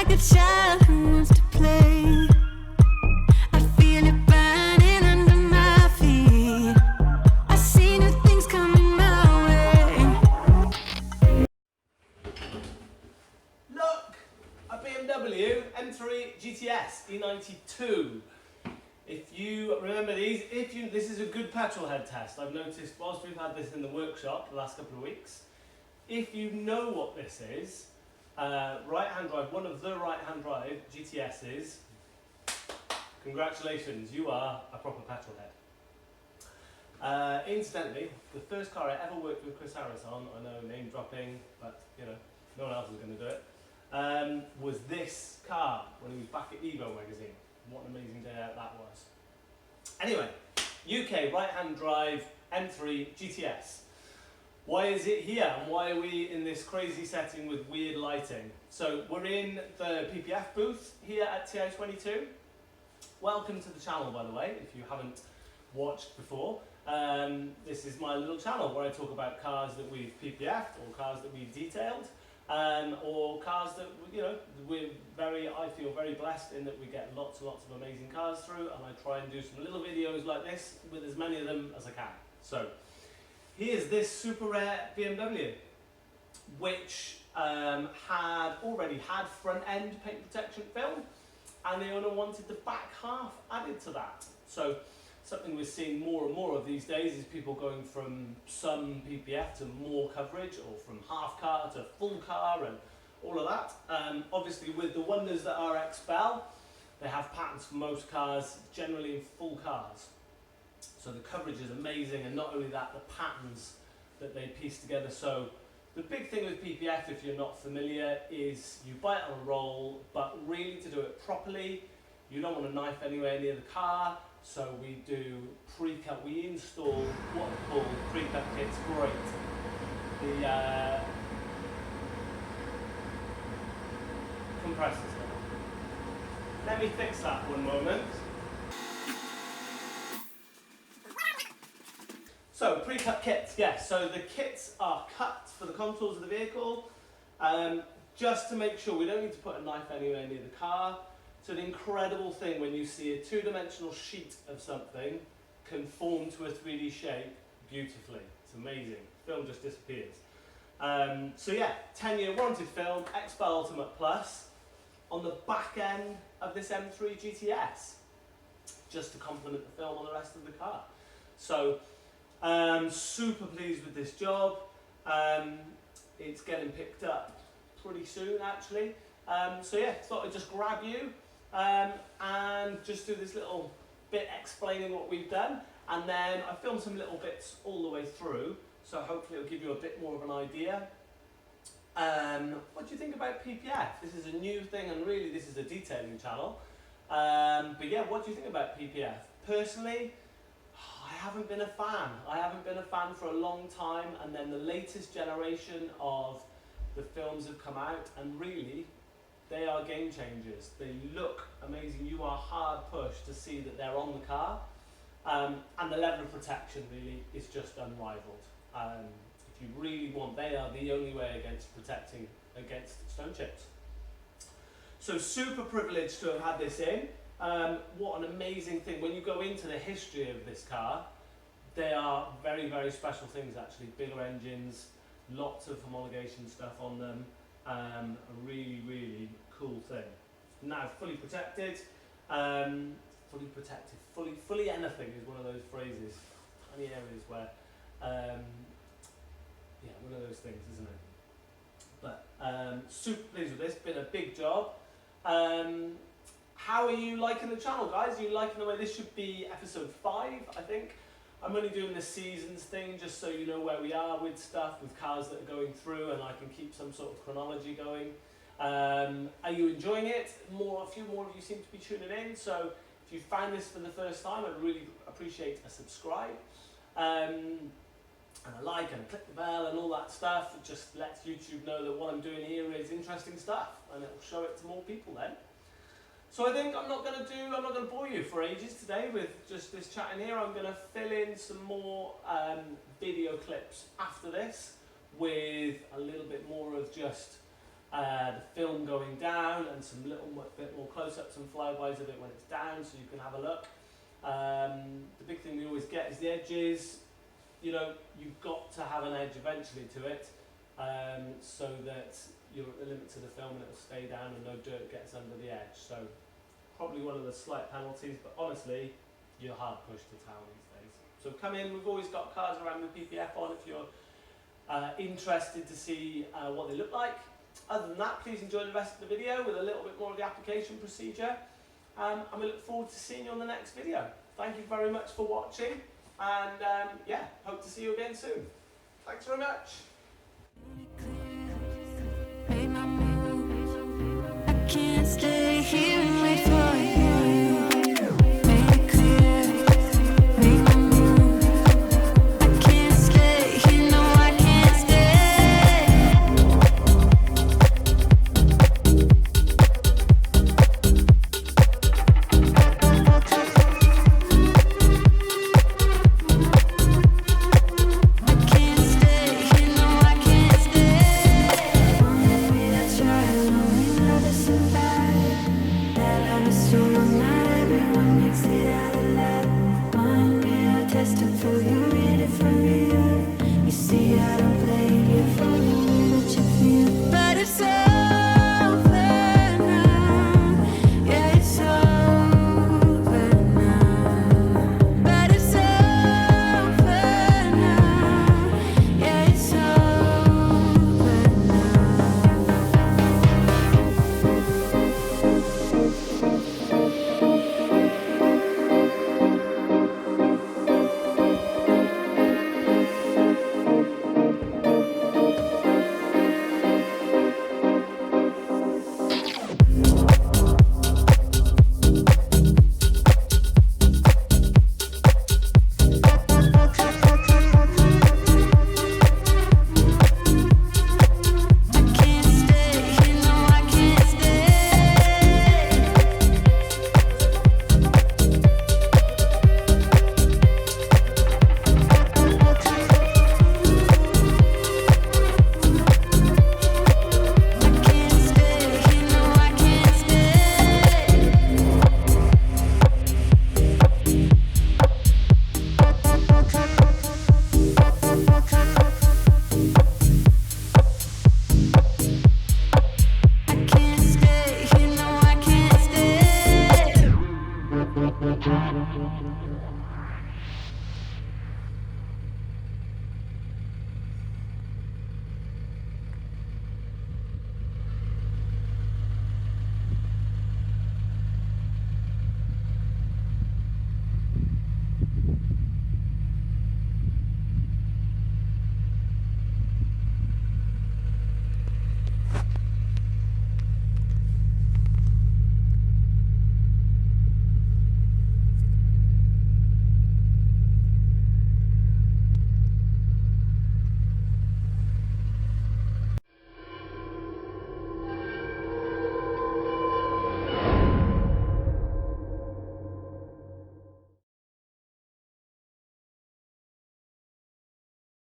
like a child who wants to play. I feel it burning under my feet. I see new things coming my way. Look, a BMW M3 GTS E92. If you remember these, this is a good petrol head test. I've noticed whilst we've had this in the workshop the last couple of weeks, if you know what this is, right-hand drive, one of the right-hand drive GTSs, congratulations, you are a proper petrol head. Incidentally, the first car I ever worked with Chris Harris on, I know name dropping, but you know, no one else is going to do it, was this car when he was back at Evo magazine. What an amazing day out that was. Anyway, UK right-hand drive M3 GTS. Why is it here and why are we in this crazy setting with weird lighting? So we're in the PPF booth here at Ti22. Welcome to the channel, by the way, if you haven't watched before. This is my little channel where I talk about cars that we've PPF'd or cars that we've detailed. Or cars that, you know, I feel very blessed in that we get lots and lots of amazing cars through, and I try and do some little videos like this with as many of them as I can. So here's this super rare BMW, which had already had front end paint protection film, and the owner wanted the back half added to that. So something we're seeing more and more of these days is people going from some PPF to more coverage, or from half car to full car and all of that. Obviously with the wonders that are XPEL, they have patents for most cars, generally in full cars. So the coverage is amazing, and not only that, the patterns that they piece together. So the big thing with PPF, if you're not familiar, is you buy it on a roll, but really to do it properly, you don't want a knife anywhere near the car. So we do pre-cut, we install what are called pre-cut kits. Great. The compressors. Let me fix that one moment. So pre-cut kits, yes. So the kits are cut for the contours of the vehicle, just to make sure we don't need to put a knife anywhere near the car. It's an incredible thing when you see a two-dimensional sheet of something conform to a 3D shape beautifully. It's amazing. Film just disappears. So yeah, 10-year warranted film, XPEL Ultimate Plus, on the back end of this M3 GTS, just to complement the film on the rest of the car. So super pleased with this job. It's getting picked up pretty soon actually. So yeah, thought I'd just grab you and just do this little bit explaining what we've done, and then I filmed some little bits all the way through, so hopefully it'll give you a bit more of an idea. What do you think about PPF? This is a new thing, and really this is a detailing channel. But yeah, what do you think about PPF? Personally, I haven't been a fan. I haven't been a fan for a long time, and then the latest generation of the films have come out, and really, they are game changers. They look amazing. You are hard pushed to see that they're on the car, and the level of protection really is just unrivaled. If you really want, they are the only way against protecting against stone chips. So super privileged to have had this in. What an amazing thing. When you go into the history of this car, they are very, very special things actually. Bigger engines, lots of homologation stuff on them. A really, really cool thing. Now fully protected, fully anything is one of those phrases. Any areas where, yeah, one of those things, isn't it? But super pleased with this, been a big job. How are you liking the channel, guys? Are you liking the way this should be episode 5, I think? I'm only doing the seasons thing just so you know where we are with stuff, with cars that are going through, and I can keep some sort of chronology going. Are you enjoying it? A few more of you seem to be tuning in, so if you found this for the first time, I'd really appreciate a subscribe. And a like and a click the bell and all that stuff. It just lets YouTube know that what I'm doing here is interesting stuff, and it'll show it to more people then. So I think I'm not going to bore you for ages today with just this chatting here. I'm going to fill in some more video clips after this with a little bit more of just the film going down, and some little bit more close-ups and flybys of it when it's down, so you can have a look. The big thing we always get is the edges. You know, you've got to have an edge eventually to it, so that you're at the limit to the film and it'll stay down and no dirt gets under the edge. So probably one of the slight penalties, but honestly, you're hard pushed to town these days. So come in, we've always got cars around with PPF on if you're interested to see what they look like. Other than that, please enjoy the rest of the video with a little bit more of the application procedure. And we look forward to seeing you on the next video. Thank you very much for watching, and yeah, hope to see you again soon. Thanks very much. Made my move. I can't stay here and wait for you. Made it clear. Made my move. I can't stay here, no, I can't stay. I can't stay here, no, I can't stay. Maybe I try, only love is so bad. That love is so not everyone makes it out alive. One day I tested for you.